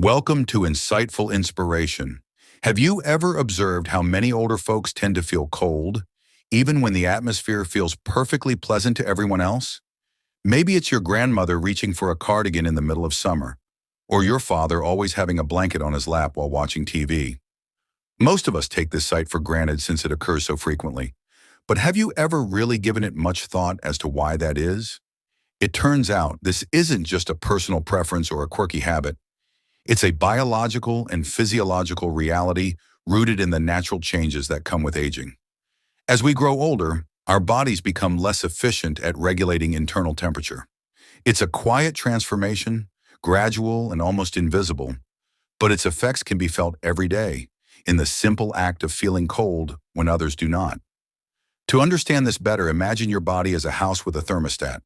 Welcome to Insightful Inspiration. Have you ever observed how many older folks tend to feel cold, even when the atmosphere feels perfectly pleasant to everyone else? Maybe it's your grandmother reaching for a cardigan in the middle of summer, or your father always having a blanket on his lap while watching TV. Most of us take this sight for granted since it occurs so frequently. But have you ever really given it much thought as to why that is? It turns out this isn't just a personal preference or a quirky habit. It's a biological and physiological reality rooted in the natural changes that come with aging. As we grow older, our bodies become less efficient at regulating internal temperature. It's a quiet transformation, gradual and almost invisible, but its effects can be felt every day in the simple act of feeling cold when others do not. To understand this better, imagine your body as a house with a thermostat.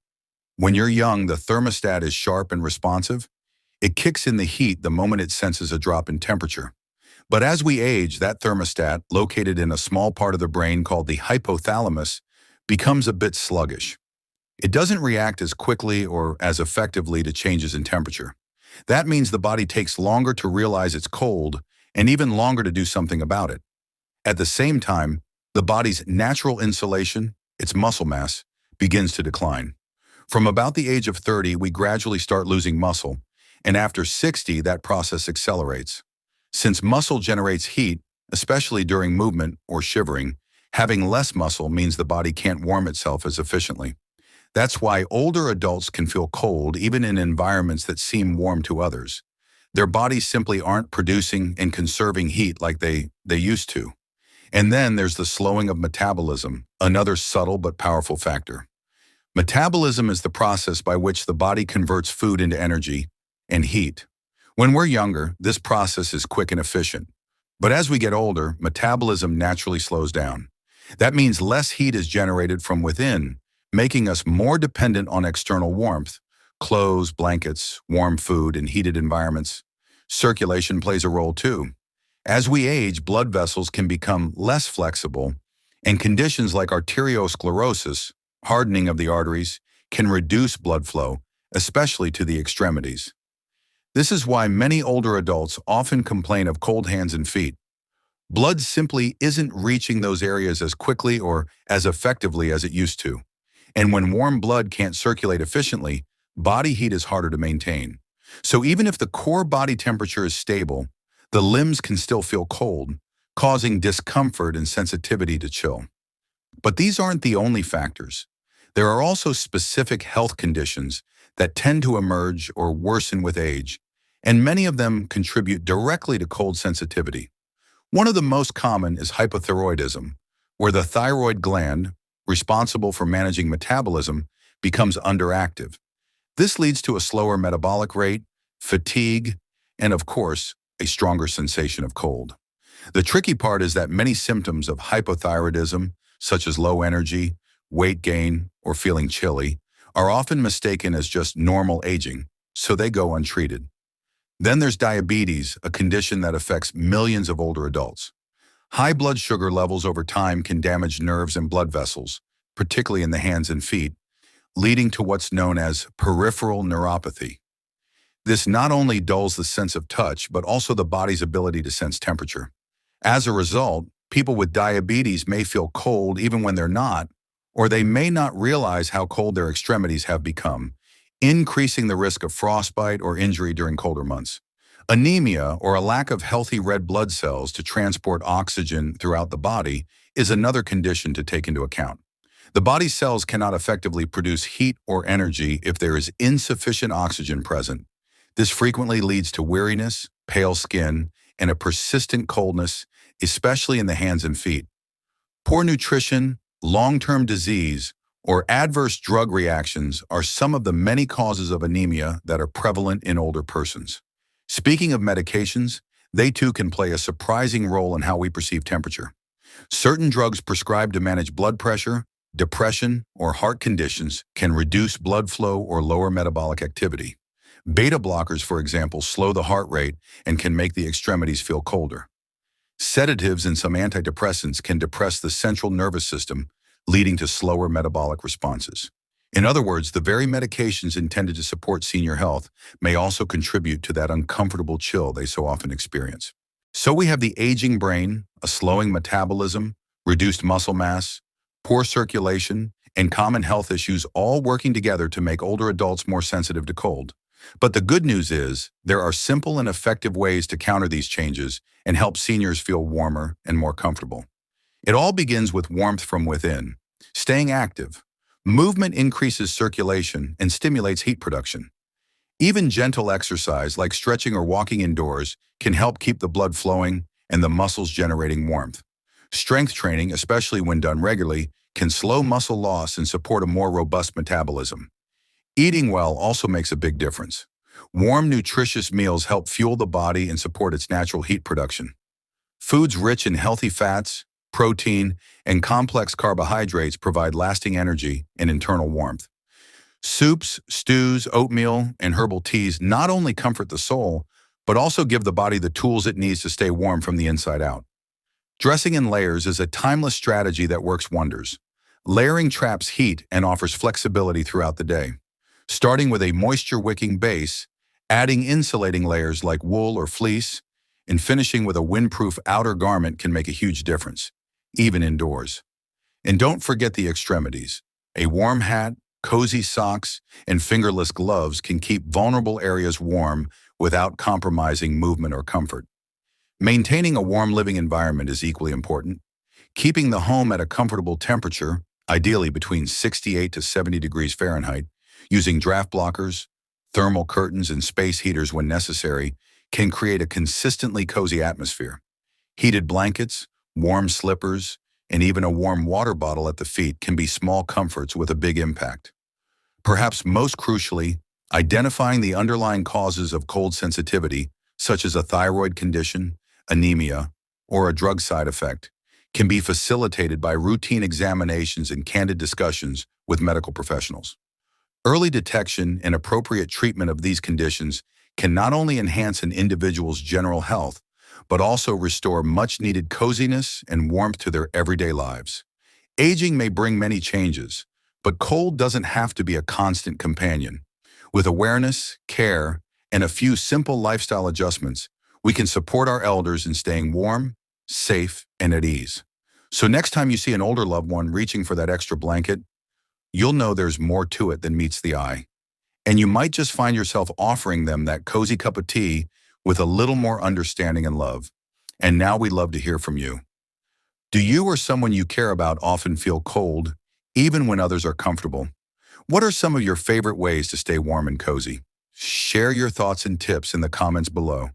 When you're young, the thermostat is sharp and responsive. It kicks in the heat the moment it senses a drop in temperature. But as we age, that thermostat, located in a small part of the brain called the hypothalamus, becomes a bit sluggish. It doesn't react as quickly or as effectively to changes in temperature. That means the body takes longer to realize it's cold and even longer to do something about it. At the same time, the body's natural insulation, its muscle mass, begins to decline. From about the age of 30, we gradually start losing muscle, and after 60, that process accelerates. Since muscle generates heat, especially during movement or shivering, having less muscle means the body can't warm itself as efficiently. That's why older adults can feel cold even in environments that seem warm to others. Their bodies simply aren't producing and conserving heat like they used to. And then there's the slowing of metabolism, another subtle but powerful factor. Metabolism is the process by which the body converts food into energy and heat. When we're younger, this process is quick and efficient. But as we get older, metabolism naturally slows down. That means less heat is generated from within, making us more dependent on external warmth, clothes, blankets, warm food, and heated environments. Circulation plays a role too. As we age, blood vessels can become less flexible, and conditions like arteriosclerosis, hardening of the arteries, can reduce blood flow, especially to the extremities. This is why many older adults often complain of cold hands and feet. Blood simply isn't reaching those areas as quickly or as effectively as it used to. And when warm blood can't circulate efficiently, body heat is harder to maintain. So even if the core body temperature is stable, the limbs can still feel cold, causing discomfort and sensitivity to chill. But these aren't the only factors. There are also specific health conditions that tend to emerge or worsen with age, and many of them contribute directly to cold sensitivity. One of the most common is hypothyroidism, where the thyroid gland, responsible for managing metabolism, becomes underactive. This leads to a slower metabolic rate, fatigue, and of course, a stronger sensation of cold. The tricky part is that many symptoms of hypothyroidism, such as low energy, weight gain, or feeling chilly, are often mistaken as just normal aging, so they go untreated. Then there's diabetes, a condition that affects millions of older adults. High blood sugar levels over time can damage nerves and blood vessels, particularly in the hands and feet, leading to what's known as peripheral neuropathy. This not only dulls the sense of touch, but also the body's ability to sense temperature. As a result, people with diabetes may feel cold even when they're not, or they may not realize how cold their extremities have become, increasing the risk of frostbite or injury during colder months. Anemia, or a lack of healthy red blood cells to transport oxygen throughout the body, is another condition to take into account. The body's cells cannot effectively produce heat or energy if there is insufficient oxygen present. This frequently leads to weariness, pale skin, and a persistent coldness, especially in the hands and feet. Poor nutrition, long-term disease, or adverse drug reactions are some of the many causes of anemia that are prevalent in older persons. Speaking of medications, they too can play a surprising role in how we perceive temperature. Certain drugs prescribed to manage blood pressure, depression, or heart conditions can reduce blood flow or lower metabolic activity. Beta blockers, for example, slow the heart rate and can make the extremities feel colder. Sedatives and some antidepressants can depress the central nervous system, leading to slower metabolic responses. In other words, the very medications intended to support senior health may also contribute to that uncomfortable chill they so often experience. So we have the aging brain, a slowing metabolism, reduced muscle mass, poor circulation, and common health issues all working together to make older adults more sensitive to cold. But the good news is, there are simple and effective ways to counter these changes and help seniors feel warmer and more comfortable. It all begins with warmth from within. Staying active. Movement increases circulation and stimulates heat production. Even gentle exercise like stretching or walking indoors can help keep the blood flowing and the muscles generating warmth. Strength training, especially when done regularly, can slow muscle loss and support a more robust metabolism. Eating well also makes a big difference. Warm, nutritious meals help fuel the body and support its natural heat production. Foods rich in healthy fats, protein, and complex carbohydrates provide lasting energy and internal warmth. Soups, stews, oatmeal, and herbal teas not only comfort the soul, but also give the body the tools it needs to stay warm from the inside out. Dressing in layers is a timeless strategy that works wonders. Layering traps heat and offers flexibility throughout the day. Starting with a moisture-wicking base, adding insulating layers like wool or fleece, and finishing with a windproof outer garment can make a huge difference, even indoors. And don't forget the extremities. A warm hat, cozy socks, and fingerless gloves can keep vulnerable areas warm without compromising movement or comfort. Maintaining a warm living environment is equally important. Keeping the home at a comfortable temperature, ideally between 68 to 70 degrees Fahrenheit, using draft blockers, thermal curtains, and space heaters when necessary, can create a consistently cozy atmosphere. Heated blankets, warm slippers, and even a warm water bottle at the feet can be small comforts with a big impact. Perhaps most crucially, identifying the underlying causes of cold sensitivity, such as a thyroid condition, anemia, or a drug side effect, can be facilitated by routine examinations and candid discussions with medical professionals. Early detection and appropriate treatment of these conditions can not only enhance an individual's general health, but also restore much-needed coziness and warmth to their everyday lives. Aging may bring many changes, but cold doesn't have to be a constant companion. With awareness, care, and a few simple lifestyle adjustments, we can support our elders in staying warm, safe, and at ease. So next time you see an older loved one reaching for that extra blanket, you'll know there's more to it than meets the eye. And you might just find yourself offering them that cozy cup of tea with a little more understanding and love. And now we'd love to hear from you. Do you or someone you care about often feel cold, even when others are comfortable? What are some of your favorite ways to stay warm and cozy? Share your thoughts and tips in the comments below.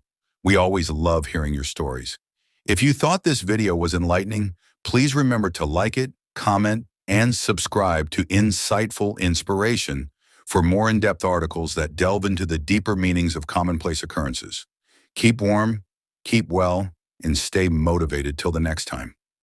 We always love hearing your stories. If you thought this video was enlightening, please remember to like it, comment, and subscribe to Insightful Inspiration for more in-depth articles that delve into the deeper meanings of commonplace occurrences. Keep warm, keep well, and stay motivated till the next time.